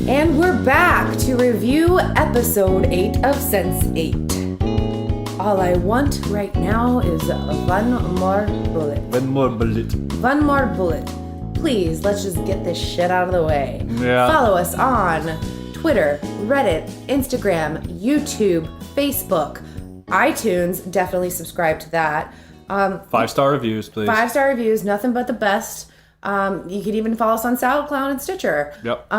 And we're back to review episode 8 of Sense8. All I want right now is one more bullet. One more bullet. One more bullet. Please, let's just get this shit out of the way. Yeah. Follow us on Twitter, Reddit, Instagram, YouTube, Facebook, iTunes. Definitely subscribe to that. 5-star reviews, please. 5-star reviews, nothing but the best. You can even follow us on SoundCloud and Stitcher. Yep.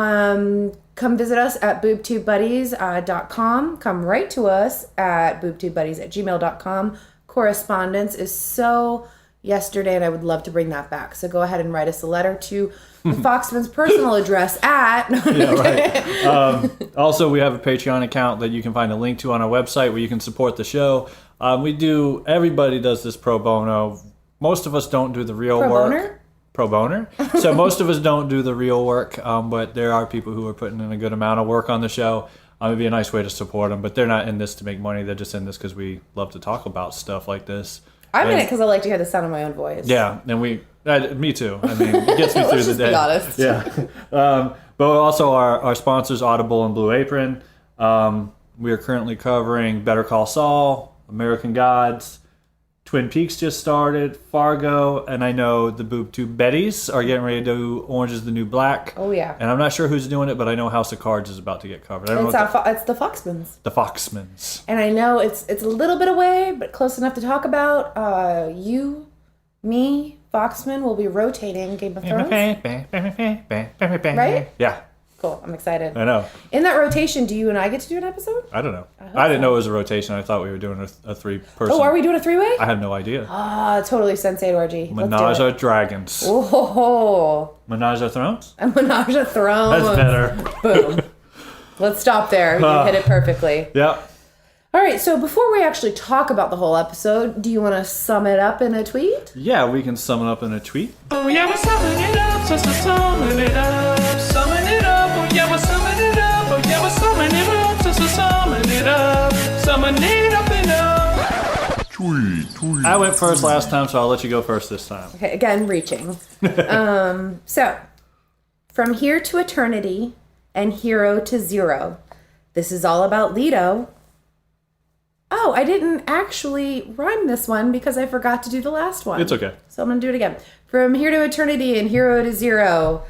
Come visit us at boobtubebuddies.com. Come write to us at boobtubebuddies@gmail.com. Correspondence is so yesterday, and I would love to bring that back. So go ahead and write us a letter to the Foxman's personal address at... Yeah, right. Also, we have a Patreon account that you can find a link to on our website where you can support the show. Everybody does this pro bono. Most of us don't do the real work. Boner? Pro boner. So most of us don't do the real work, but there are people who are putting in a good amount of work on the show. It'd be a nice way to support them, but they're not in this to make money. They're just in this because we love to talk about stuff like this. I'm in it because I like to hear the sound of my own voice. Yeah, and me too. I mean, it gets me through the day. Let's be honest. Yeah. But also our sponsors, Audible and Blue Apron. We are currently covering Better Call Saul, American Gods, Twin Peaks just started, Fargo, and I know the Boob Tube Buddies are getting ready to do Orange is the New Black. Oh, yeah. And I'm not sure who's doing it, but I know House of Cards is about to get covered. It's the Foxmans. The Foxmans. And I know it's a little bit away, but close enough to talk about. You, me, Foxman will be rotating Game of Thrones. Right? Yeah. Cool. I'm excited. I know. In that rotation, do you and I get to do an episode? I don't know. I didn't know it was a rotation. I thought we were doing a 3-person. Oh, are we doing a 3-way? I had no idea. Totally Sense8 orgy. Menage a Dragons. Oh. Menage a Thrones? A Menage a Thrones. That's better. Boom. Let's stop there. You hit it perfectly. Yep. All right, so before we actually talk about the whole episode, do you want to sum it up in a tweet? Yeah, we can sum it up in a tweet. Oh yeah, we're summing it up, just to summon it up. Summon it up, oh yeah, we're summing it up. Oh yeah, we're summing it up, just to summon it up. Summon it up and up. Tweet. I went first last time, so I'll let you go first this time. Okay, again, reaching. So, from here to eternity and hero to zero. This is all about Leto. Oh, I didn't actually rhyme this one because I forgot to do the last one. It's okay. So I'm going to do it again. From here to eternity and hero to zero.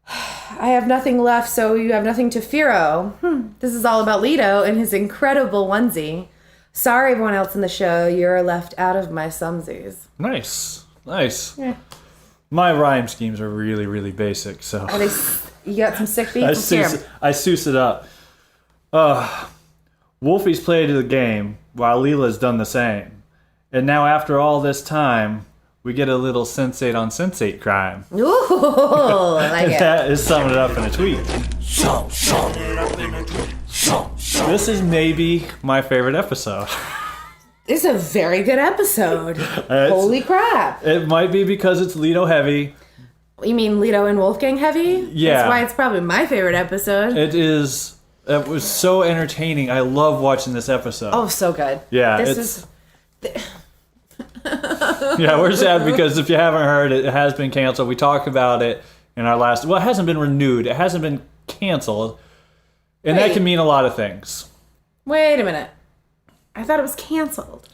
I have nothing left, so you have nothing to fear. This is all about Leto and his incredible onesie. Sorry, everyone else in the show, you're left out of my sumsies. Nice. Yeah. My rhyme schemes are really, really basic, so... You got some sick beats? I suce it up. Wolfie's played the game, while Leela's done the same. And now after all this time, we get a little Sense8 on Sense8 crime. Ooh, I like it. That is summing it up in a tweet. This is maybe my favorite episode. It's a very good episode. Holy crap. It might be because it's Leto heavy. You mean Leto and Wolfgang heavy? Yeah. That's why it's probably my favorite episode. It is... It was so entertaining. I love watching this episode. Oh, so good. Yeah, yeah, we're sad because if you haven't heard it, it has been canceled. We talked about it in our last... Well, it hasn't been renewed. It hasn't been canceled. And that can mean a lot of things. Wait a minute. I thought it was canceled.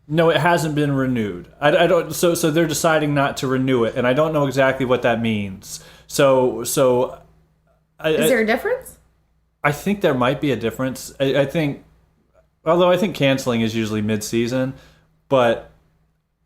No, it hasn't been renewed. I don't. So they're deciding not to renew it, and I don't know exactly what that means. Is there a difference? I think there might be a difference. I think, although I think canceling is usually mid-season, but,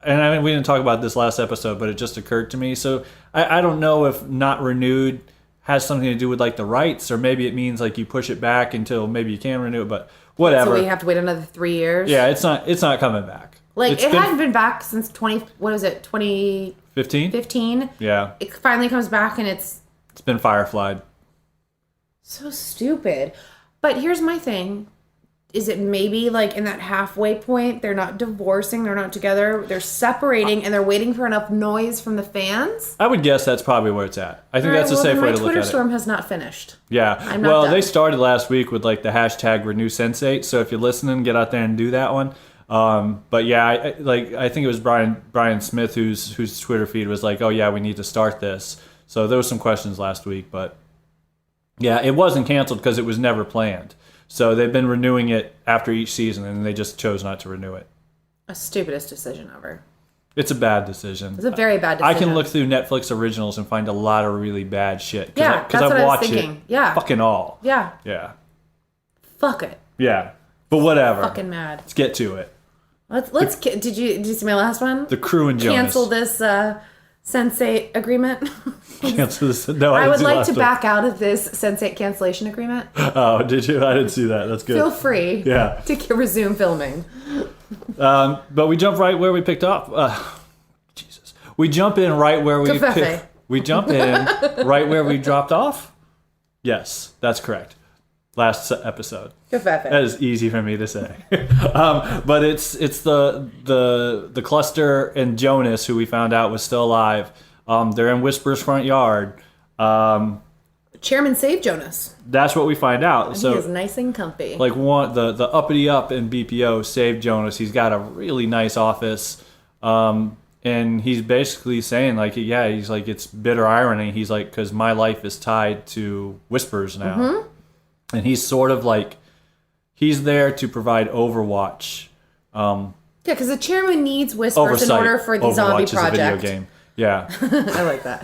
and I mean, we didn't talk about this last episode, but it just occurred to me. So I don't know if not renewed has something to do with like the rights, or maybe it means like you push it back until maybe you can renew it, but whatever. So we have to wait another 3 years? Yeah, it's not coming back. Like, it hadn't been back since 2015? 15? Yeah. It finally comes back and it's been fireflied. So stupid. But here's my thing. Is it maybe like in that halfway point, they're not divorcing, they're not together, they're separating, and they're waiting for enough noise from the fans? I would guess that's probably where it's at. I think that's a safe way to look at it. My Twitter storm has not finished. Yeah. Well, they started last week with like the hashtag Renew Sense8. So if you're listening, get out there and do that one. But yeah, I think it was Brian Smith whose Twitter feed was like, oh yeah, we need to start this. So there was some questions last week, but yeah, it wasn't canceled because it was never planned. So they've been renewing it after each season, and they just chose not to renew it. A stupidest decision ever. It's a bad decision. It's a very bad decision. I can look through Netflix originals and find a lot of really bad shit. Yeah, that's what I was thinking. Yeah. Fucking all. Yeah. Yeah. Fuck it. Yeah. But whatever. Fucking mad. Let's get to it. Did you see my last one? The crew and Jonas. Cancel this Sense8 agreement. Cancel this. No, I would like to one. back out of this Sense8 cancellation agreement. Oh, did you? I didn't see that. That's good. Feel free. Yeah. To resume filming. But we jump right where we picked up. Jesus. We jump in right where we jump in right where we dropped off. Yes, that's correct. Last episode. That is easy for me to say. But it's the cluster and Jonas, who we found out was still alive. They're in Whisper's front yard. Chairman saved Jonas. That's what we find out. And so he is nice and comfy. Like the uppity up in BPO saved Jonas. He's got a really nice office. And he's basically saying, like, yeah, he's like, it's bitter irony. He's like, because my life is tied to Whispers now. Mm-hmm. And he's sort of like, he's there to provide Overwatch. Yeah, because the chairman needs Whispers in order for the zombie project. Is a video game. Yeah. I like that.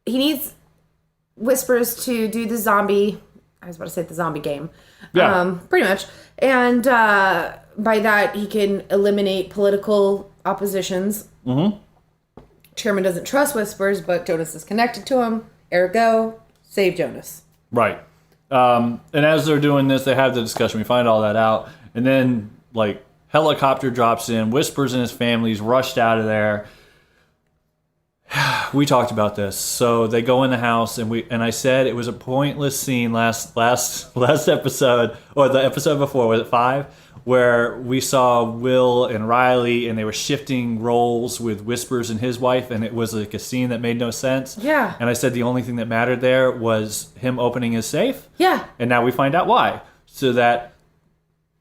He needs Whispers to do the zombie, I was about to say the zombie game. Yeah. Pretty much. And by that, he can eliminate political oppositions. Mm-hmm. Chairman doesn't trust Whispers, but Jonas is connected to him. Ergo, save Jonas. Right. And as they're doing this, they have the discussion. We find all that out. And then, like, helicopter drops in. Whispers and his family's rushed out of there. We talked about this. So they go in the house, and I said it was a pointless scene last episode, or the episode before, was it 5? Where we saw Will and Riley, and they were shifting roles with Whispers and his wife, and it was like a scene that made no sense. Yeah. And I said the only thing that mattered there was him opening his safe. Yeah. And now we find out why. So that,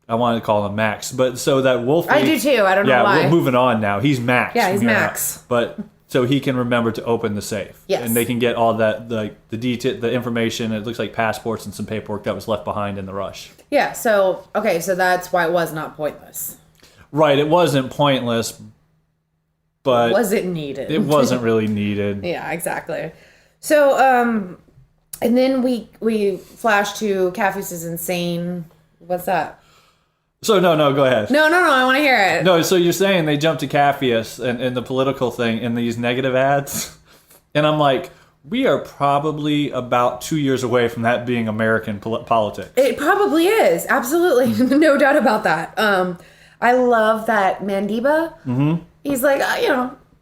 I wanted to call him Max, but so that Wolfie... I do too, I don't know why. Yeah, we're moving on now. He's Max. Yeah, he's Max. But... so he can remember to open the safe. Yes. And they can get all that, the information. It looks like passports and some paperwork that was left behind in the rush. Yeah, so that's why it was not pointless. Right, it wasn't pointless, but... was it needed? It wasn't really needed. Yeah, exactly. So, and then we flash to Cafus is insane. What's that? So, no, go ahead. No, I want to hear it. No, so you're saying they jump to Caffius and the political thing in these negative ads? And I'm like, we are probably about 2 years away from that being American politics. It probably is. Absolutely. No doubt about that. I love that Mandiba. Mm-hmm. He's like,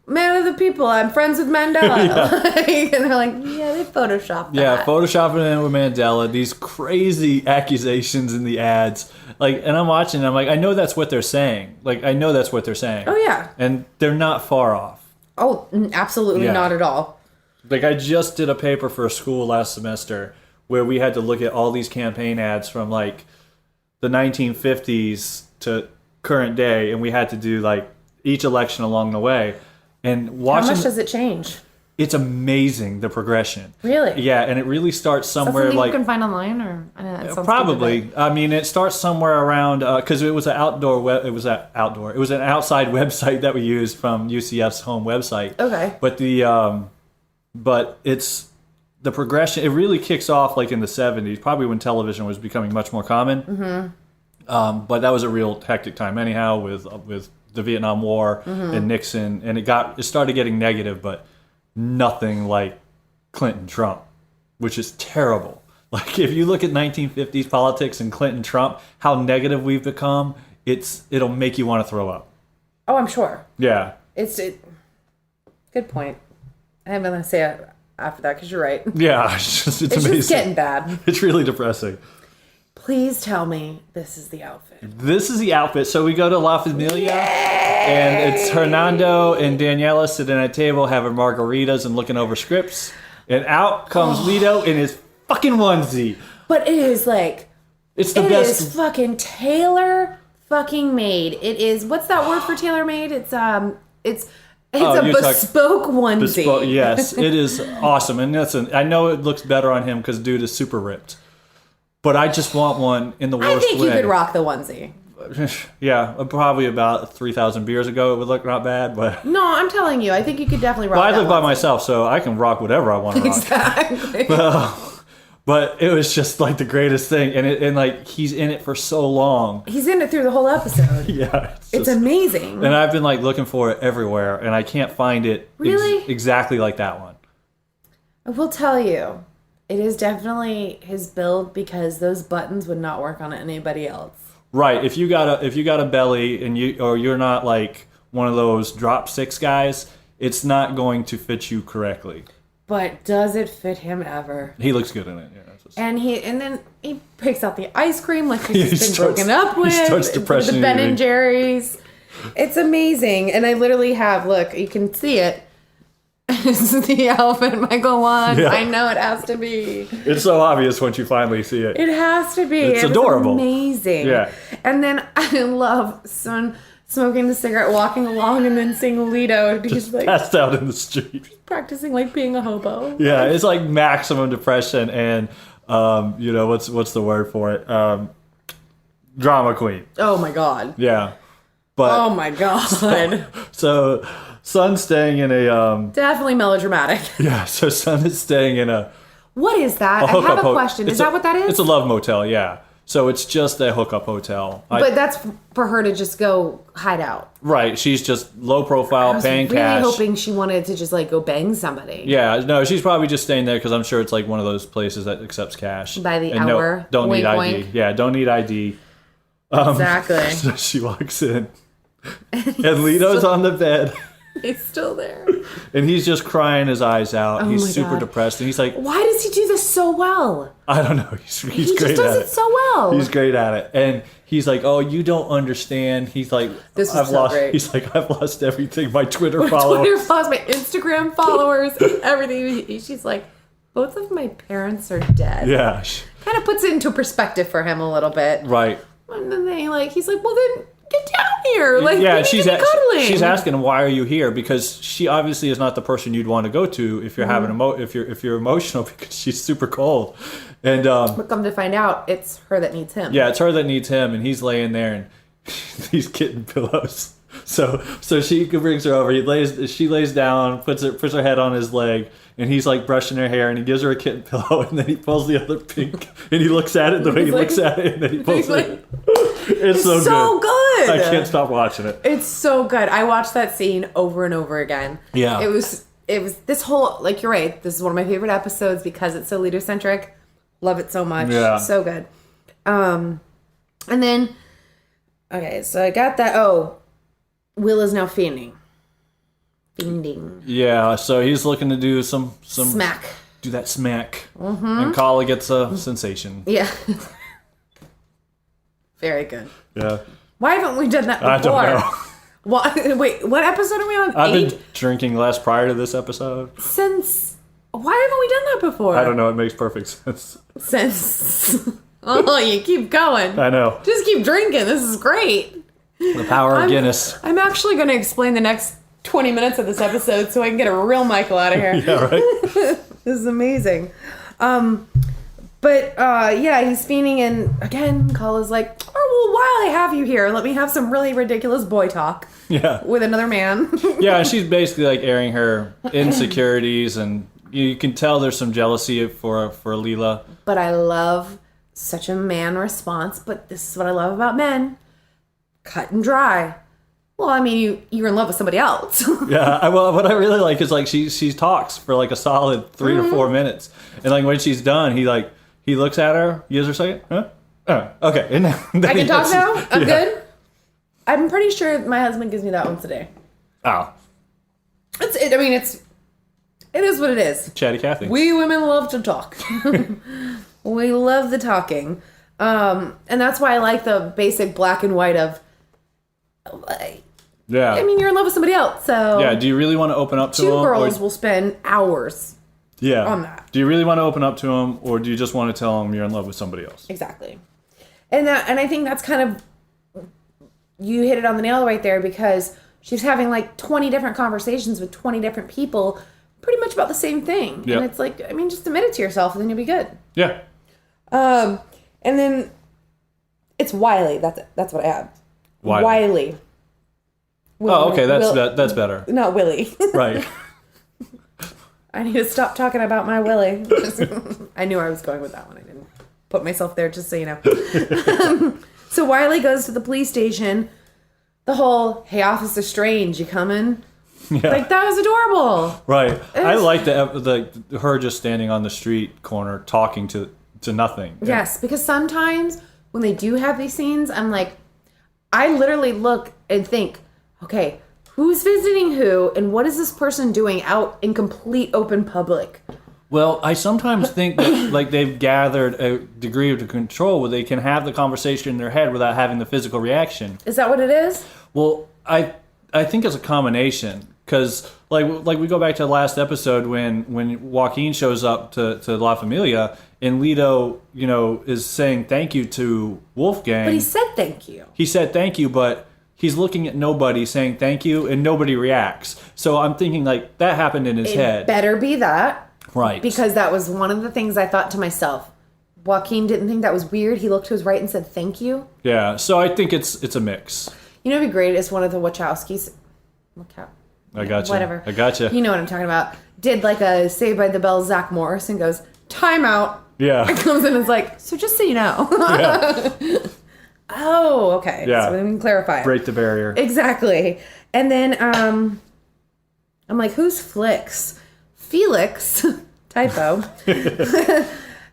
man of the people. I'm friends with Mandela. And they're like, yeah, they photoshopped that. Yeah, photoshopping it with Mandela. These crazy accusations in the ads. Like, and I'm watching and I'm like, I know that's what they're saying. Oh, yeah. And they're not far off. Oh, absolutely not at all. Like, I just did a paper for a school last semester where we had to look at all these campaign ads from, like, the 1950s to current day, and we had to do, like, each election along the way. And watching... how much does it change? It's amazing, the progression. Really? Yeah, and it really starts somewhere something like... you can find online, or... I know that sounds probably. stupid, I mean, it starts somewhere around... because it was an it was an outside website that we used from UCF's home website. Okay. But but it's... the progression, it really kicks off like in the 70s, probably when television was becoming much more common. Mm-hmm. But that was a real hectic time anyhow with the Vietnam War and Nixon, and it started getting negative, but nothing like Clinton Trump, which is terrible. Like, if you look at 1950s politics and Clinton Trump, how negative we've become, it'll make you want to throw up. Oh, I'm sure. Yeah. Good point. I haven't going to say it after that because you're right. Yeah, it's amazing. It's just getting bad. It's really depressing. Please tell me this is the outfit. This is the outfit. So we go to La Familia, and it's Hernando and Daniela sitting at a table having margaritas and looking over scripts. And out comes Lito in his fucking onesie. But it is like... it's the best. It is fucking tailor fucking made. It is, what's that word for tailor-made? It's a you're bespoke onesie. Yes, it is awesome. And I know it looks better on him because dude is super ripped. But I just want one in the worst way. I think you could rock the onesie. Yeah, probably about 3,000 beers ago it would look not bad, but... No, I'm telling you, I think you could definitely rock I live by onesie. myself, so I can rock whatever I want to rock. Exactly. But it was just like the greatest thing, and like he's in it for so long. He's in it through the whole episode. Yeah, it's amazing. And I've been like looking for it everywhere, and I can't find it really exactly like that one. I will tell you, it is definitely his build because those buttons would not work on anybody else. Right. If you got a belly and you're not like one of those drop six guys, it's not going to fit you correctly. But does it fit him ever? He looks good in it. Yeah. And then he picks out the ice cream like he's been broken up with. He starts depressing the Ben and Jerry's. It's amazing. And I literally have, look, you can see it. This is the elephant Michael one. Yeah. I know it has to be. It's so obvious once you finally see it. It has to be. It's adorable. Amazing. Yeah. And then I love Son smoking the cigarette, walking along, and then seeing Lido. He's like passed out in the street. Practicing like being a hobo. Yeah, it's like maximum depression and what's the word for it? Drama queen. Oh my god. Yeah. But oh my god. So Son's staying in a definitely melodramatic. Yeah, so Son is staying in a what is that? I have a question. Is that what that is? It's a love motel, yeah. So it's just a hookup hotel. But that's for her to just go hide out. Right. She's just low profile, paying cash. I was really hoping she wanted to just like go bang somebody. Yeah. No, she's probably just staying there because I'm sure it's like one of those places that accepts cash. By the and hour. No, don't wink, need ID. wink. Yeah, don't need ID. Exactly. So she walks in. And Lito's on the bed. He's still there. And he's just crying his eyes out. Oh he's super depressed. And he's like... Why does he do this so well? I don't know. He's great at it. He just does it so well. He's great at it. And he's like, oh, you don't understand. He's like... Great. He's like, I've lost everything. My Twitter followers. My Instagram followers. Everything. She's like, both of my parents are dead. Yeah. Kind of puts it into perspective for him a little bit. Right. And then he's like, well then... Get down here! Like, yeah, she's asking him, why are you here? Because she obviously is not the person you'd want to go to if you're having if you're emotional, because she's super cold. And but come to find out, it's her that needs him. Yeah, it's her that needs him, and he's laying there and he's getting pillows. So she brings her over. She lays down, puts her head on his leg, and he's like brushing her hair, and he gives her a kitten pillow, and then he pulls the other pink, and he looks at it the way he looks at it, and then he pulls it. It's so good. I can't stop watching it. It's so good. I watched that scene over and over again. Yeah. It was this whole, like, you're right. This is one of my favorite episodes because it's so leader-centric. Love it so much. Yeah. So good. And then, okay, so I got that. Oh, Will is now fiending. Yeah, so he's looking to do some smack. Do that smack. Mm-hmm. And Kala gets a sensation. Yeah. Very good. Yeah. Why haven't we done that before? I don't know. Wait, what episode are we on? I've been drinking less prior to this episode. Why haven't we done that before? I don't know. It makes perfect sense. Oh, you keep going. I know. Just keep drinking. This is great. The power of Guinness. I'm actually going to explain the next 20 minutes of this episode so I can get a real Michael out of here. Yeah, right? This is amazing. But he's fiending, and again, Kala's like, oh, well, while I have you here, let me have some really ridiculous boy talk. Yeah. With another man. Yeah, and she's basically like airing her insecurities, and you can tell there's some jealousy for Leela. But I love such a man response, but this is what I love about men. Cut and dry. Well, I mean, you're in love with somebody else. Yeah, what I really like is like she talks for like a solid 3 to 4 minutes, and like when she's done, he looks at her, gives her a second, huh? Oh, okay. And then I can talk now? I'm good? I'm pretty sure my husband gives me that once a day. Oh. It is what it is. Chatty Cathy. We women love to talk. We love the talking. And that's why I like the basic black and white of, yeah. I mean, you're in love with somebody else, so. Yeah, do you really want to open up to him? Two girls will spend hours on that. Do you really want to open up to him, or do you just want to tell him you're in love with somebody else? Exactly. And I think that's kind of you hit it on the nail right there, because she's having like 20 different conversations with 20 different people pretty much about the same thing. Yep. And it's like, I mean, just admit it to yourself and then you'll be good. Yeah. And then it's Wiley. That's what I have. Wiley. Oh, okay. That's better. Not Willie. Right. I need to stop talking about my Willie. I knew I was going with that one. I didn't put myself there, just so you know. So Wiley goes to the police station. The whole, hey, Officer Strange, you coming? Yeah. Like, that was adorable. Right. I like her just standing on the street corner talking to nothing. Yes, because sometimes when they do have these scenes, I'm like, I literally look and think, okay, who's visiting who, and what is this person doing out in complete open public? Well, I sometimes think that like they've gathered a degree of control where they can have the conversation in their head without having the physical reaction. Is that what it is? Well, I think it's a combination, because like we go back to the last episode when Joaquin shows up to La Familia and Lito, is saying thank you to Wolfgang. But he said thank you. He said thank you, but he's looking at nobody saying thank you, and nobody reacts. So I'm thinking like that happened in his head. Better be that. Right. Because that was one of the things I thought to myself. Joaquin didn't think that was weird. He looked to his right and said thank you. Yeah. So I think it's a mix. You know what'd be great is one of the Wachowskis. I got you. Whatever. I got you. You know what I'm talking about. Did like a Saved by the Bell Zach Morris and goes, time out. Yeah. And comes in and is like, so just so you know. Yeah. Oh, okay. Yeah. So we can clarify. Break the barrier. Exactly. And then I'm like, who's Flix? Felix. Typo.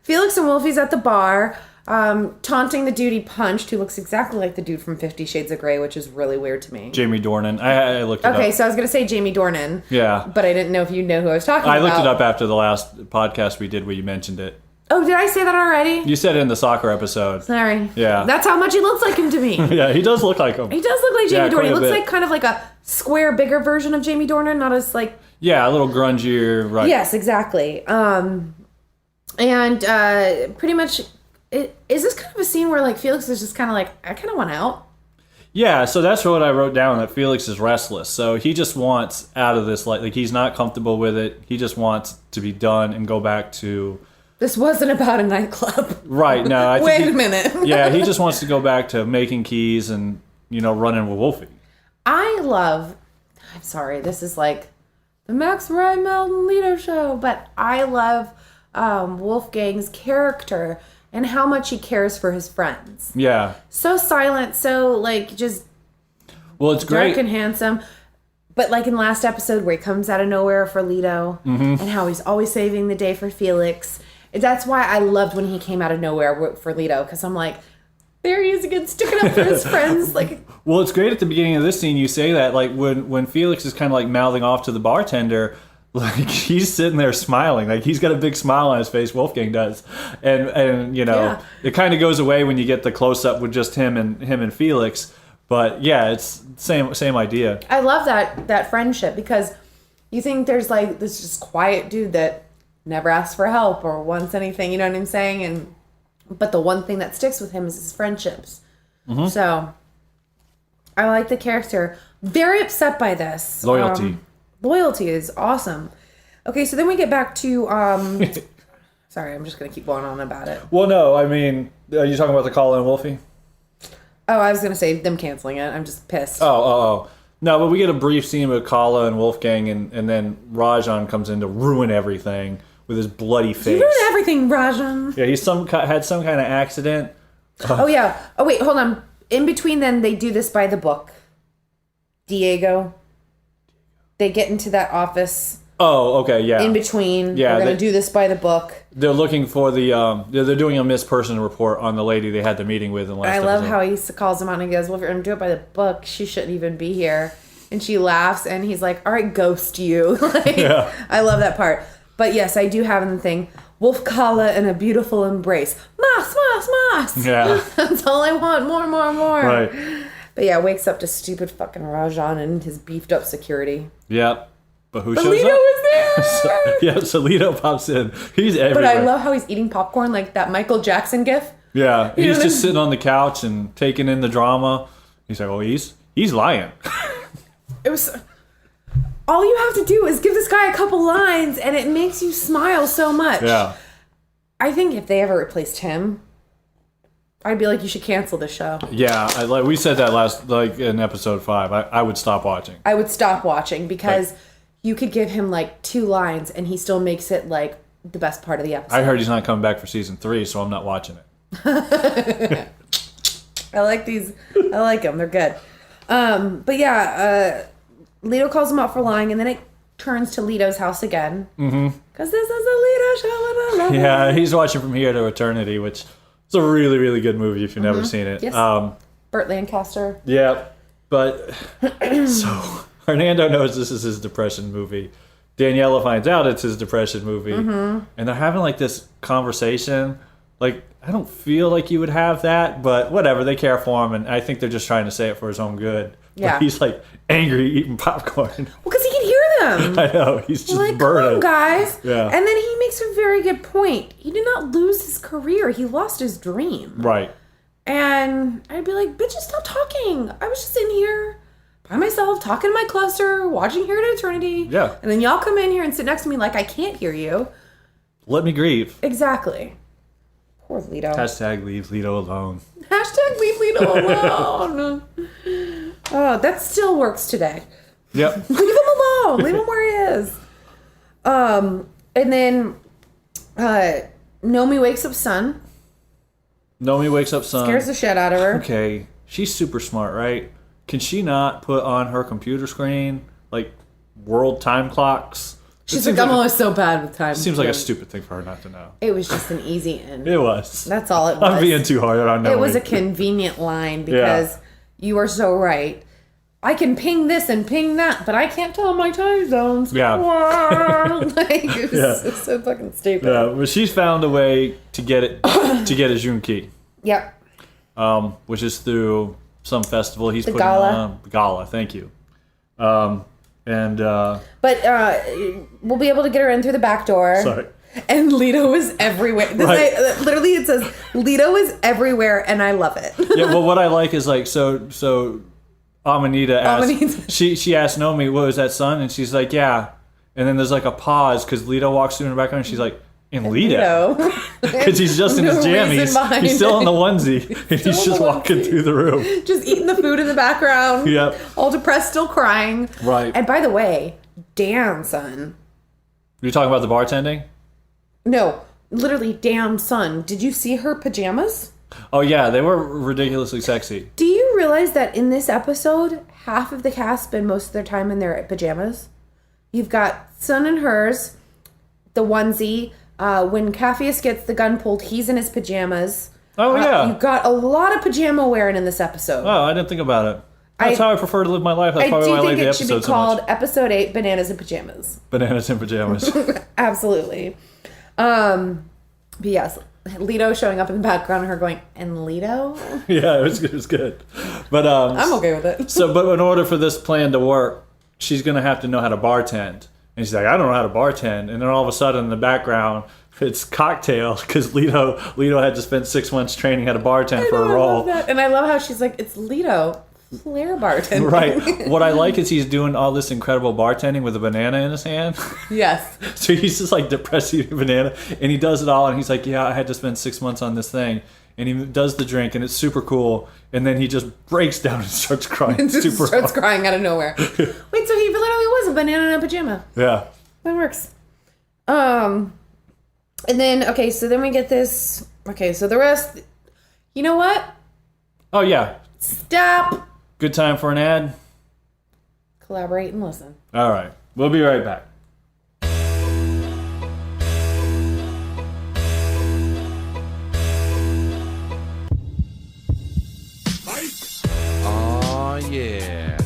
Felix and Wolfie's at the bar, taunting the dude he punched, who looks exactly like the dude from 50 Shades of Grey, which is really weird to me. Jamie Dornan. I looked it up. Okay, so I was going to say Jamie Dornan. Yeah. But I didn't know if you know who I was talking about. I looked it up after the last podcast we did where you mentioned it. Oh, did I say that already? You said it in the soccer episode. Sorry. Yeah. That's how much he looks like him to me. Yeah, he does look like him. He does look like Jamie Yeah, Dornan. quite He a looks bit. like kind of like a square, bigger version of Jamie Dornan, not as like... Yeah, a little grungier. Right. Yes, exactly. And pretty much, is this kind of a scene where like Felix is just kind of like, I kind of want out? Yeah, so that's what I wrote down, that Felix is restless. So he just wants out of this, like he's not comfortable with it. He just wants to be done and go back to... This wasn't about a nightclub. Right, no. I think Wait a minute. Yeah, he just wants to go back to making keys and, running with Wolfie. I'm sorry, this is like the Max Riemelt and Lito show, but I love Wolfgang's character and how much he cares for his friends. Yeah. So silent, so like just well, it's great. dark and handsome. But like in the last episode where he comes out of nowhere for Lito and how he's always saving the day for Felix. That's why I loved when he came out of nowhere for Lito, because I'm like, there he is again, sticking up for his friends. Like, well, it's great at the beginning of this scene you say that, like when Felix is kind of like mouthing off to the bartender, like he's sitting there smiling, like he's got a big smile on his face. Wolfgang does, and It kind of goes away when you get the close up with just him and Felix. But yeah, it's same idea. I love that friendship, because you think there's like this just quiet dude that never asks for help or wants anything, you know what I'm saying? But the one thing that sticks with him is his friendships. Mm-hmm. So I like the character. Very upset by this. Loyalty. Loyalty is awesome. Okay, so then we get back to sorry, I'm just gonna keep going on about it. Well, no, I mean, are you talking about the call in Wolfie? Oh, I was gonna say them canceling it. I'm just pissed. Oh. No, but we get a brief scene with Kala and Wolfgang, and then Rajan comes in to ruin everything with his bloody face. You ruined everything, Rajan. Yeah, he's had some kind of accident. Oh, yeah. Oh, wait, hold on. In between then, they do this by the book. Diego. They get into that office. Oh, okay, yeah. In between. Yeah, we're going to do this by the book. They're looking for the, they're doing a missed person report on the lady they had the meeting with in the last episode. I love how he calls him out and he goes, well, if you're going to do it by the book, she shouldn't even be here. And she laughs and he's like, all right, ghost you. Yeah. I love that part. But yes, I do have the thing. Wolf Kala in a beautiful embrace. Mas. Yeah. That's all I want. More. Right. But yeah, wakes up to stupid fucking Rajan and his beefed up security. Yep. But who shows Lito up? is there! Yeah, so Lito pops in. He's everywhere. But I love how he's eating popcorn like that Michael Jackson gif. Yeah, You he's know, just sitting on the couch and taking in the drama. He's like, oh, he's lying. It was... All you have to do is give this guy a couple lines, and it makes you smile so much. Yeah. I think if they ever replaced him, I'd be like, you should cancel the show. Yeah, we said that in episode 5. I would stop watching. I would stop watching because you could give him like 2 lines, and he still makes it like the best part of the episode. I heard he's not coming back for season 3, so I'm not watching it. I like these. I like them. They're good. But yeah, Leto calls him out for lying, and then it turns to Leto's house again. Mm-hmm. Because this is a Leto show. Yeah, he's watching From Here to Eternity, which is a really, really good movie if you've never seen it. Yes. Burt Lancaster. Yeah, but so Hernando knows this is his depression movie. Daniela finds out it's his depression movie, and they're having like this conversation. Like, I don't feel like you would have that, but whatever. They care for him, and I think they're just trying to say it for his own good. Yeah. But he's like angry eating popcorn. Well, because he can hear them. I know. He's just like, burning. come on, guys. Yeah. And then he makes a very good point. He did not lose his career. He lost his dream. Right. And I'd be like, bitches, stop talking. I was just in here by myself, talking to my cluster, watching Here to Eternity. Yeah. And then y'all come in here and sit next to me like I can't hear you. Let me grieve. Exactly. Poor Leto. Hashtag leave Leto alone. Hashtag leave Leto alone. Oh, that still works today. Yep. Leave him alone. Leave him where he is. And then Nomi wakes up Sun. Nomi wakes up Sun. Scares the shit out of her. Okay. She's super smart, right? Can she not put on her computer screen, like, world time clocks? She's like, I'm always so bad with time. Seems like a stupid thing for her not to know. It was just an easy in. It was. That's all it was. I'm being too hard on Nomi. It was a convenient line because you are so right. I can ping this and ping that, but I can't tell my time zones. Yeah. Like, it was so fucking stupid. Yeah, but she's found a way to get it to get a Junki. Yep. Which is through some festival he's putting gala. on. The gala, thank you. But we'll be able to get her in through the back door. Sorry. And Leto is everywhere. Literally, it says Leto is everywhere, and I love it. Yeah, well, what I like is like so. Amanita asked. She asked Nomi, "What was that, son?" And she's like, "Yeah." And then there's like a pause because Leto walks through in the background, and she's like, "In Leto," because he's just in his jammies. He's still in the onesie, and he's just walking through the room, just eating the food in the background. Yep. All depressed, still crying. Right. And by the way, damn son. You're talking about the bartending? No, literally, damn son. Did you see her pajamas? Oh yeah, they were ridiculously sexy. Do you realize that in this episode, half of the cast spend most of their time in their pajamas? You've got Sun and hers, the onesie. When Capheus gets the gun pulled, he's in his pajamas. Oh yeah. You've got a lot of pajama wearing in this episode. Oh, I didn't think about it. That's how I prefer to live my life. That's probably why I like the episode so much. I do think it should be called Episode 8, Bananas in Pajamas. Bananas in Pajamas. Absolutely. But yes, Leto showing up in the background and her going, and Leto? Yeah, it was good. But I'm okay with it. But in order for this plan to work, she's going to have to know how to bartend. And she's like, I don't know how to bartend. And then all of a sudden in the background, it's cocktail because Leto had to spend 6 months training how to bartend for a role. I love that. And I love how she's like, it's Leto. Flair bartending. Right. What I like is he's doing all this incredible bartending with a banana in his hand. Yes. So he's just like depressed eating a banana. And he does it all. And he's like, yeah, I had to spend 6 months on this thing. And he does the drink and it's super cool. And then he just breaks down and starts crying super starts hard. crying out of nowhere. Wait, so he literally was a banana in a pajama. Yeah. That works. And then, okay, so then we get this. Okay, so the rest. You know what? Oh, yeah. Stop. Good time for an ad? Collaborate and listen. All right. We'll be right back. Oh, yeah.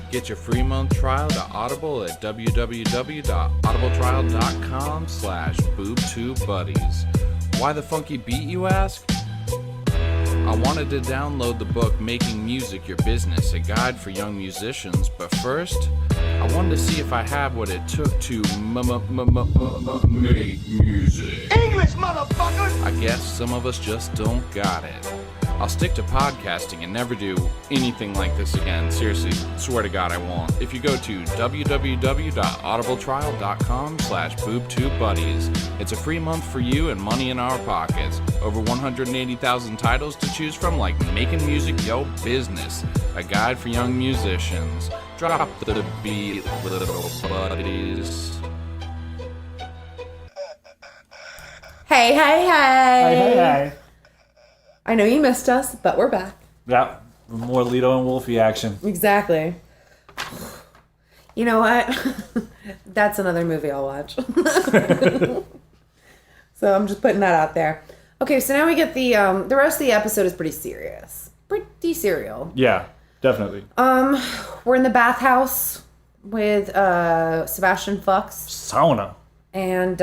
Get your free month trial to Audible at www.audibletrial.com/boobtubebuddies. Why the funky beat, you ask? I wanted to download the book Making Music Your Business, a guide for young musicians, but first, I wanted to see if I have what it took to make music. English, motherfucker! I guess some of us just don't got it. I'll stick to podcasting and never do anything like this again. Seriously, swear to God I won't. If you go to www.audibletrial.com/boobtubebuddies, it's a free month for you and money in our pockets. Over 180,000 titles to choose from, like Making Music Yo Business, a guide for young musicians. Drop the beat, little buddies. Hey, hey, hey. Hey. I know you missed us, but we're back. Yeah, more Lito and Wolfie action. Exactly. You know what? That's another movie I'll watch. So I'm just putting that out there. Okay, so now we get the rest of the episode is pretty serious. Pretty serial. Yeah, definitely. We're in the bathhouse with Sebastian Fuchs. Sauna. And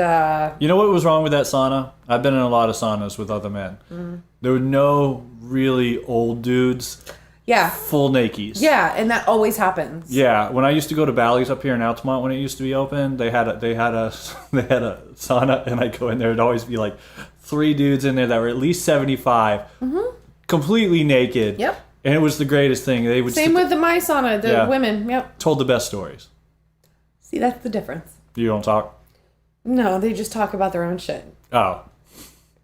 You know what was wrong with that sauna? I've been in a lot of saunas with other men. Mm-hmm. There were no really old dudes. Yeah. Full nakies. Yeah, and that always happens. Yeah, when I used to go to Bally's up here in Altamont when it used to be open, they had a sauna, and I'd go in there. It'd always be like 3 dudes in there that were at least 75, completely naked. Yep. And it was the greatest thing. They would Same with the my sauna, the women. Yep. Told the best stories. See, that's the difference. You don't talk? No, they just talk about their own shit. Oh.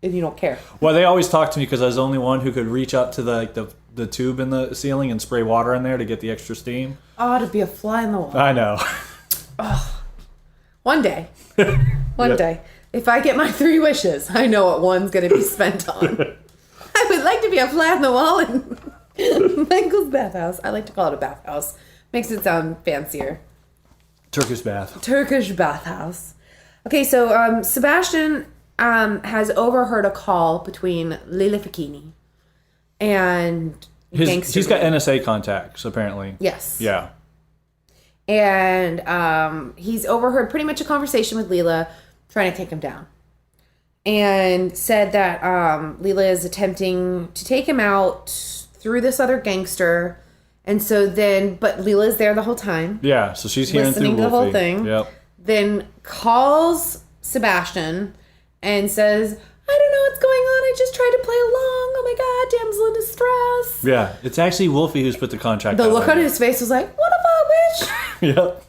And you don't care. Well, they always talk to me because I was the only one who could reach up to the tube in the ceiling and spray water in there to get the extra steam. Oh, to be a fly in the wall. I know. One day. One day. If I get my 3 wishes, I know what one's going to be spent on. I would like to be a fly in the wall in Michael's bathhouse. I like to call it a bathhouse. Makes it sound fancier. Turkish bath. Turkish bathhouse. Okay, so Sebastian has overheard a call between Lila Fachini and gangster. He's got NSA contacts, apparently. Yes. Yeah. And he's overheard pretty much a conversation with Lila trying to take him down. And said that Lila is attempting to take him out through this other gangster. And so then, but Lila's there the whole time. Yeah, so she's hearing listening through to the Wolfie. whole thing. Yep. Then calls Sebastian and says, I don't know what's going on. I just tried to play along. Oh my God, damsel in distress. Yeah, it's actually Wolfie who's put the contract The out look there. on his face was like, what about, bitch? Yep.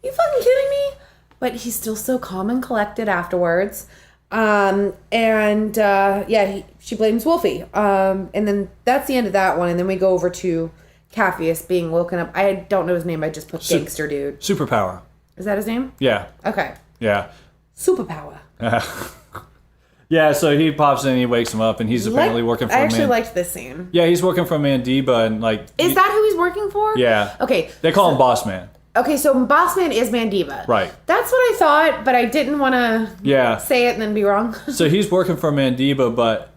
You fucking kidding me? But he's still so calm and collected afterwards. She blames Wolfie. And then that's the end of that one. And then we go over to Capheus being woken up. I don't know his name. I just put gangster dude. Superpower. Is that his name? Yeah. Okay. Yeah. Superpower. Yeah, so he pops in and he wakes him up and he's apparently working for I actually liked this scene. Yeah, he's working for Mandiba and Is that who he's working for? Yeah. Okay. They call him Boss Man. Okay, so Boss Man is Mandiba. Right. That's what I thought, but I didn't want to say it and then be wrong. So he's working for Mandiba, but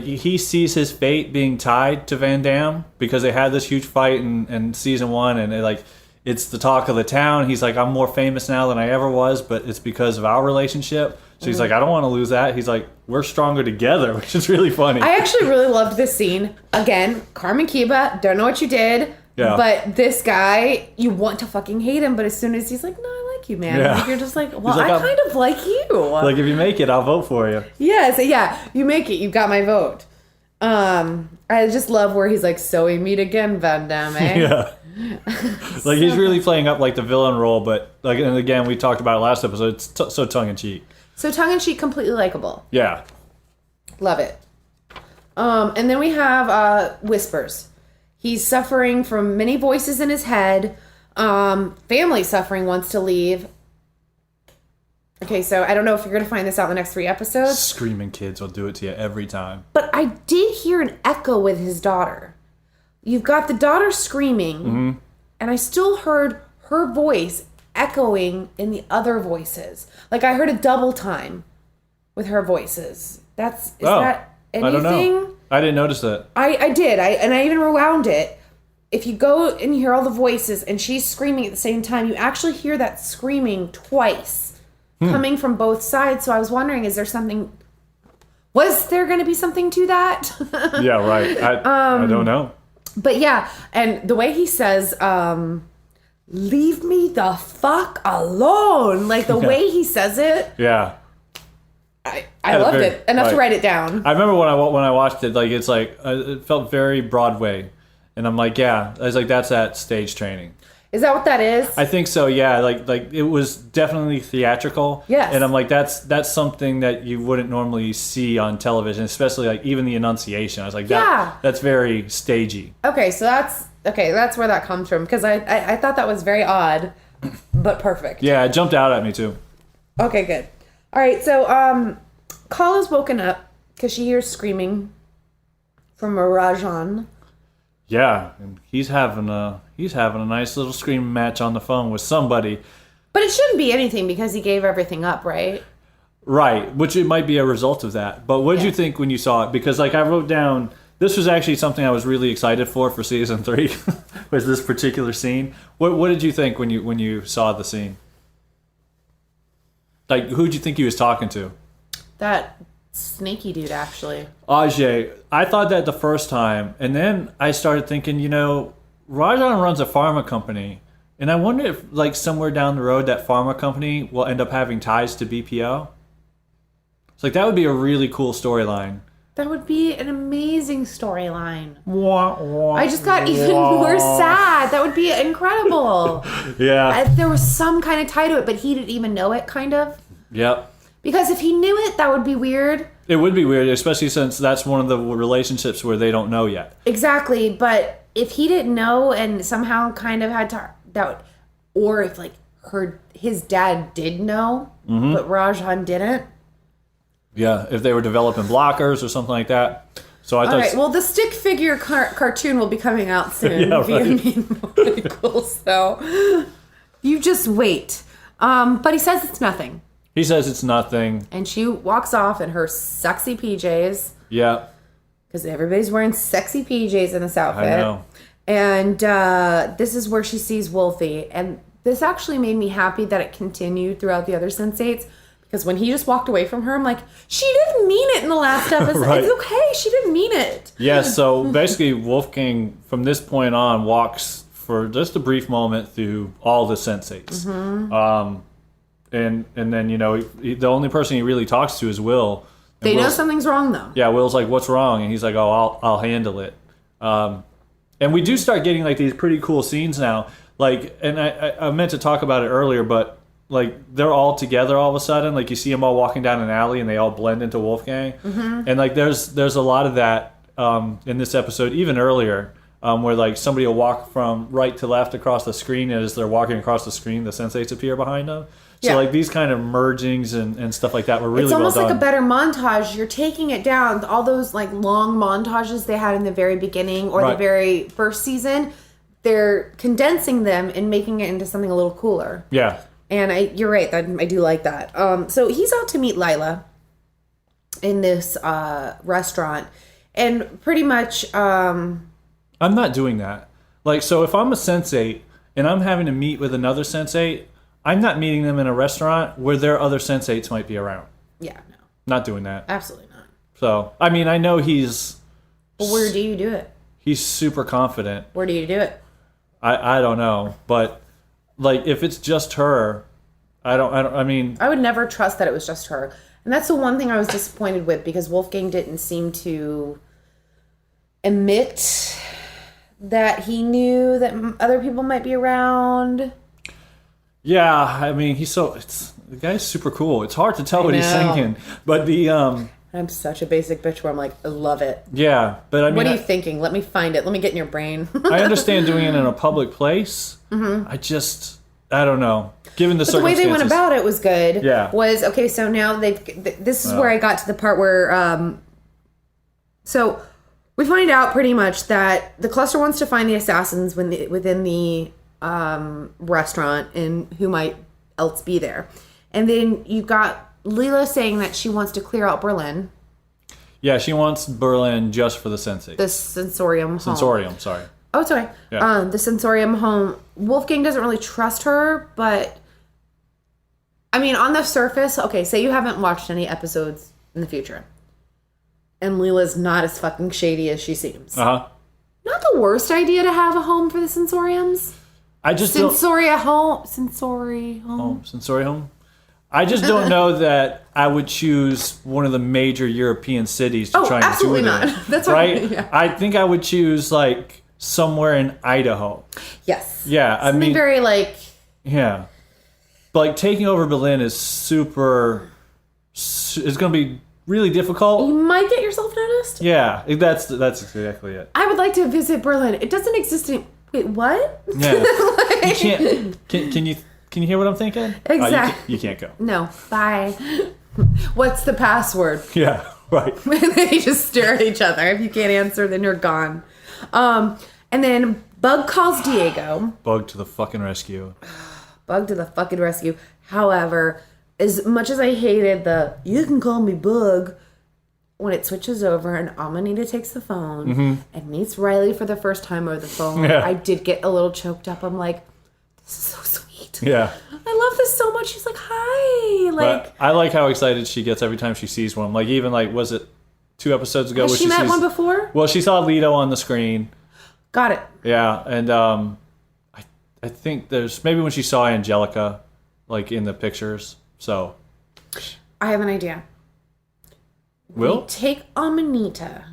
he sees his fate being tied to Van Damme because they had this huge fight in season 1 and it's the talk of the town. He's like, I'm more famous now than I ever was, but it's because of our relationship. So he's like, I don't want to lose that. He's like, we're stronger together, which is really funny. I actually really loved this scene. Again, Carmen Kiba, don't know what you did. Yeah. But this guy, you want to fucking hate him, but as soon as he's like, no, I like you, man. Yeah. Like, you're just like, well, I kind of like you. Like, if you make it, I'll vote for you. Yeah, so you make it. You got my vote. I just love where he's like, so we meet again, Van Damme, eh? Yeah. He's really playing up the villain role, but and again, we talked about it last episode, it's so tongue-in-cheek. So tongue-in-cheek, completely likable. Yeah. Love it. And then we have Whispers. He's suffering from many voices in his head. Family suffering, wants to leave. Okay, so I don't know if you're going to find this out in the next 3 episodes. Screaming kids will do it to you every time. But I did hear an echo with his daughter. You've got the daughter screaming, and I still heard her voice echoing in the other voices. Like, I heard a double time with her voices. Is that anything? I don't know. I didn't notice that. I did. I even rewound it. If you go and you hear all the voices and she's screaming at the same time, you actually hear that screaming twice coming from both sides. So I was wondering, is there something... Was there going to be something to that? Yeah, right. I don't know. But yeah, and the way he says, leave me the fuck alone. Like the way he says it. Yeah. I loved it enough to write it down. I remember when I watched it, like it's like it felt very Broadway, and I'm like, yeah, I was like, that's that stage training. Is that what that is? I think so. Yeah, like it was definitely theatrical. Yes. And I'm like, that's something that you wouldn't normally see on television, especially like even the enunciation. I was like, that's very stagey. Okay, so that's where that comes from, because I thought that was very odd, but perfect. Yeah, it jumped out at me too. Okay, good. All right, so Kala's woken up because she hears screaming from Rajan. Yeah, and he's having a nice little screaming match on the phone with somebody. But it shouldn't be anything because he gave everything up, right? Right, which it might be a result of that. But what did you think when you saw it? Because like I wrote down, this was actually something I was really excited for season 3, was this particular scene. What did you think when you saw the scene? Like, who did you think he was talking to? That snaky dude, actually. Ajay. I thought that the first time, and then I started thinking, Rajan runs a pharma company, and I wonder if, like, somewhere down the road, that pharma company will end up having ties to BPO. It's like, that would be a really cool storyline. That would be an amazing storyline. Wah, wah, I just got even more sad. That would be incredible. Yeah. There was some kind of tie to it, but he didn't even know it, kind of. Yep. Because if he knew it, that would be weird. It would be weird, especially since that's one of the relationships where they don't know yet. Exactly, but if he didn't know and somehow kind of had to, or if like his dad did know, but Rajan didn't. Yeah, if they were developing blockers or something like that. So I thought. All right, well, the stick figure cartoon will be coming out soon Yeah, via Michael, so you just wait. But he says it's nothing. He says it's nothing. And she walks off in her sexy PJs. Yeah. Because everybody's wearing sexy PJs in this outfit. I know. And this is where she sees Wolfie. And this actually made me happy that it continued throughout the other Sense8s. Because when he just walked away from her, I'm like, she didn't mean it in the last episode. Right. It's okay. She didn't mean it. Yeah, so basically Wolfgang, from this point on, walks for just a brief moment through all the Sense8s. Mm-hmm. And then, the only person he really talks to is Will. And They know something's wrong, though. Yeah, Will's like, what's wrong? And he's like, oh, I'll handle it. And we do start getting, like, these pretty cool scenes now. Like, and I meant to talk about it earlier, but, like, they're all together all of a sudden. Like, you see them all walking down an alley, and they all blend into Wolfgang. Mm-hmm. And, like, there's a lot of that in this episode, even earlier, where, like, somebody will walk from right to left across the screen, and as they're walking across the screen, the Sense8s appear behind them. So, like, these kind of mergings and stuff like that were really well done. It's almost like a better montage. You're taking it down. All those, like, long montages they had in the very beginning or the very first season, they're condensing them and making it into something a little cooler. Yeah. And you're right. I do like that. So he's out to meet Lila in this restaurant. And pretty much... I'm not doing that. Like, so if I'm a Sense8 and I'm having to meet with another Sense8, I'm not meeting them in a restaurant where their other Sense8s might be around. Yeah, no. Not doing that. Absolutely not. So, I mean, I know he's... But where do you do it? He's super confident. Where do you do it? I don't know. But, like, if it's just her, I mean... I would never trust that it was just her. And that's the one thing I was disappointed with, because Wolfgang didn't seem to admit that he knew that other people might be around. Yeah, I mean, the guy's super cool. It's hard to tell what he's thinking, but I'm such a basic bitch where I'm like, I love it. Yeah, but I mean... What are you thinking? Let me find it. Let me get in your brain. I understand doing it in a public place. Mm-hmm. I don't know. Given the circumstances. The way they went about it was good. Yeah. Was, okay, so now this is where I got to the part where, so we find out pretty much that the cluster wants to find the assassins within the restaurant and who might else be there. And then you got Leela saying that she wants to clear out Berlin. Yeah, she wants Berlin just for the Sense8. The Sensorium home. Sensorium, sorry. Oh, sorry. Yeah. The Sensorium home. Wolfgang doesn't really trust her, but I mean, on the surface, okay, say you haven't watched any episodes in the future, and Leela's not as fucking shady as she seems. Uh-huh. Not the worst idea to have a home for the Sensoriums. I just Sensory home. Sensory home. Sensory home. I just don't know that I would choose one of the major European cities to try and do absolutely it not. in. That's right. Yeah. I think I would choose like somewhere in Idaho. Yes. Yeah, I Something mean, very like. yeah, but like taking over Berlin is super. It's going to be really difficult. You might get yourself noticed. Yeah, that's exactly it. I would like to visit Berlin. It doesn't exist in. Wait, what? Yeah, you can't. Can you hear what I'm thinking? Exactly. You can't go. No. Bye. What's the password? Yeah, right. They just stare at each other. If you can't answer, then you're gone. And then Bug calls Diego. Bug to the fucking rescue. Bug to the fucking rescue. However, as much as I hated the "you can call me Bug," when it switches over and Amanita takes the phone and meets Riley for the first time over the phone, I did get a little choked up. I'm like, this is so sweet. Yeah. I love this so much. She's like, hi. Like, but I like how excited she gets every time she sees one. Like, even like, was it 2 episodes ago? has where she met sees, one before? Well, she saw Leto on the screen. Got it. Yeah, and I think there's maybe when she saw Angelica, like in the pictures. So I have an idea. we take Amanita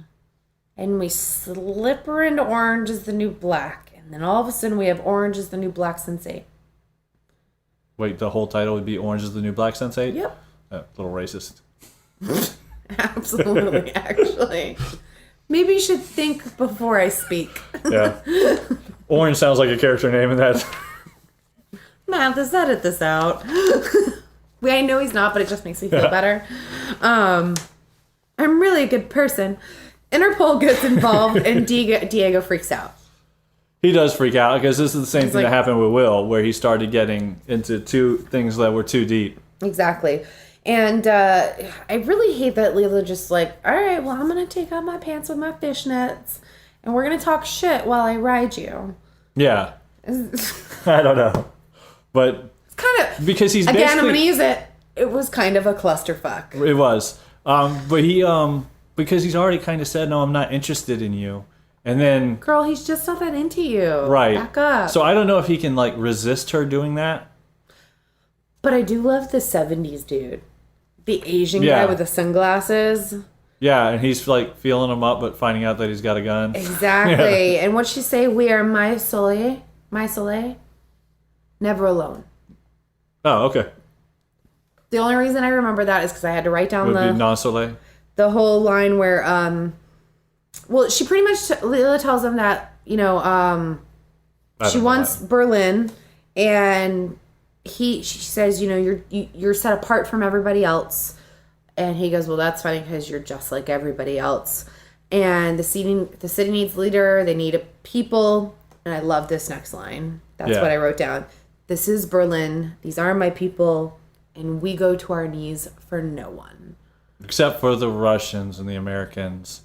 and we slip her into Orange is the New Black. And then all of a sudden we have Orange is the New Black Sense8. Wait, the whole title would be Orange is the New Black Sense8? Yep. A little racist. Absolutely, actually. Maybe you should think before I speak. Yeah. Orange sounds like a character name in that. Mathis, edit this out. I know he's not, but it just makes me feel better. I'm really a good person. Interpol gets involved and Diego freaks out. He does freak out because this is the same thing like- that happened with Will, where he started getting into two things that were too deep. Exactly. And I really hate that Leela just like, all right, well, I'm going to take off my pants with my fishnets and we're going to talk shit while I ride you. Yeah. I don't know. But It's kind of, because he's again, I'm basically... going to use it. It was kind of a clusterfuck. It was. But he, because he's already kind of said, no, I'm not interested in you. And then... Girl, he's just not that into you. Right. Back up. So I don't know if he can, like, resist her doing that. But I do love the 70s dude. The Asian Yeah. guy with the sunglasses. Yeah, and he's, like, feeling him up, but finding out that he's got a gun. Exactly. Yeah. And what'd she say? We are my soleil, never alone. Oh, okay. The only reason I remember that is because I had to write down Would be non-soleil. the whole line where, well, she pretty much, Leela tells him that, you know, she wants Berlin, and she says, you know, you're set apart from everybody else. And he goes, well, that's funny because you're just like everybody else. And the city needs leader. They need a people. And I love this next line. That's what I wrote down. This is Berlin. These are my people. And we go to our knees for no one. Except for the Russians and the Americans.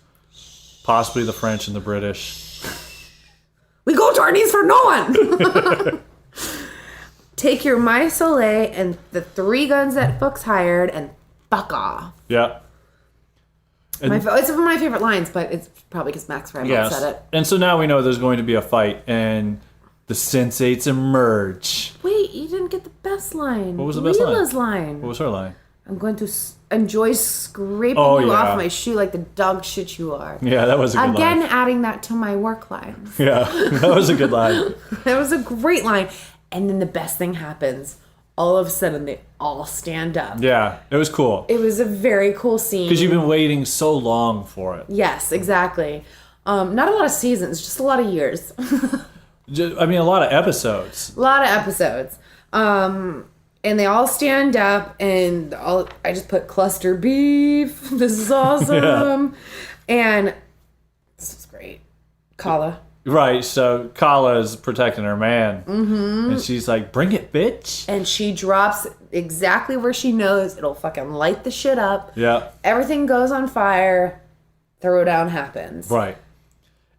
Possibly the French and the British. We go to our knees for no one. Take your My Soleil and the 3 guns that Fuchs hired and fuck off. Yeah. And, It's one of my favorite lines, but it's probably because Max Riemelt said it. And so now we know there's going to be a fight, and the Sense8s emerge. Wait, you didn't get the best line. What was the best line? Leela's line. What was her line? I'm going to enjoy scraping you off my shoe like the dog shit you are. Yeah, that was a good Again, line. adding that to my work lines. Yeah, that was a good line. That was a great line. And then the best thing happens. All of a sudden, they all stand up. Yeah, it was cool. It was a very cool scene. Because you've been waiting so long for it. Yes, exactly. Not a lot of seasons, just a lot of years. I mean, a lot of episodes. A lot of episodes. And they all stand up, and I just put cluster beef. This is awesome. And this was great. Kala. Right, so Kala is protecting her man. Mm-hmm. And she's like, bring it, bitch. And she drops exactly where she knows it'll fucking light the shit up. Yeah. Everything goes on fire. Throwdown happens. Right.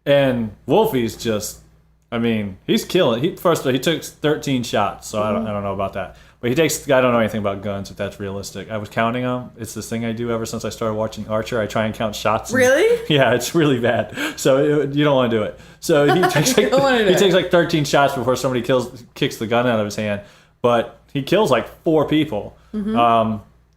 And Wolfie's just, I mean, he's killing. First of all, he took 13 shots, so I don't know about that. But I don't know anything about guns, if that's realistic. I was counting them. It's this thing I do ever since I started watching Archer. I try and count shots. Really? Yeah, it's really bad. So you don't want to do it. So he takes like 13 shots before somebody kicks the gun out of his hand. But he kills like 4 people.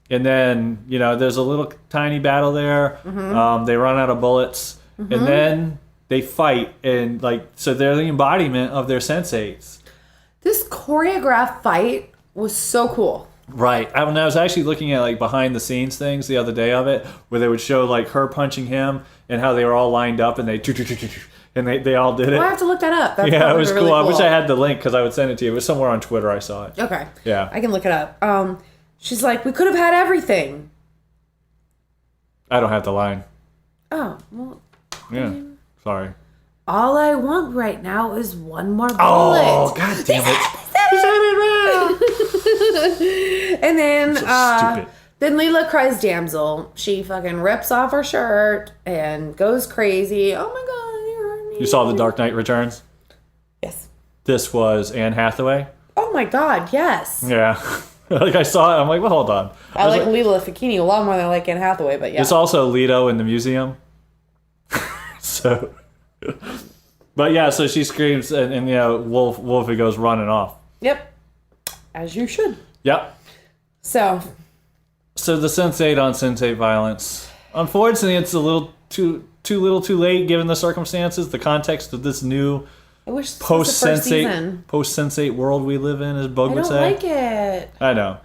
And then, you know, there's a little tiny battle there. They run out of bullets. And then they fight. And, like, so they're the embodiment of their Sense8s. This choreographed fight was so cool. Right. I was actually looking at, like, behind the scenes things the other day of it, where they would show, like, her punching him and how they were all lined up and they all did it. Well, I have to look that up. That's Yeah, it was really cool. I wish I had the link because I would send it to you. It was somewhere on Twitter I saw it. Okay. Yeah. I can look it up. She's like, we could have had everything. I don't have the line. Oh, well. Yeah. Sorry. All I want right now is one more bullet. Oh, god damn it. And then, Stupid. then Leela cries damsel. She fucking rips off her shirt and goes crazy. Oh my god, you hurt me. You saw The Dark Knight Returns? Yes. This was Anne Hathaway? Oh my god, yes. Yeah. Like, I saw it. I'm like, well, hold on. I like Leela Fekini a lot more than I like Anne Hathaway, but yeah. It's also Leto in the museum. So, but yeah, so she screams, and you know, Wolfie goes running off. Yep. As you should. Yep. So the Sense8 on Sense8 violence. Unfortunately, it's a little too late given the circumstances, the context of this new I wish this was the first season. post Sense8 world we live in, as Bug I would don't say. like it. I know.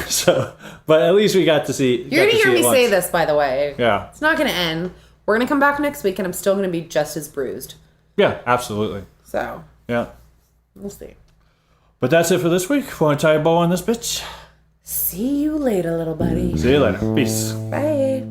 So, but at least we got to see. You're gonna hear me say this, by the way. Yeah. It's not gonna end. We're gonna come back next week, and I'm still gonna be just as bruised. Yeah, absolutely. So Yeah. we'll see. But that's it for this week. Want to tie a bow on this bitch? See you later, little buddy. See you later. Peace. Bye.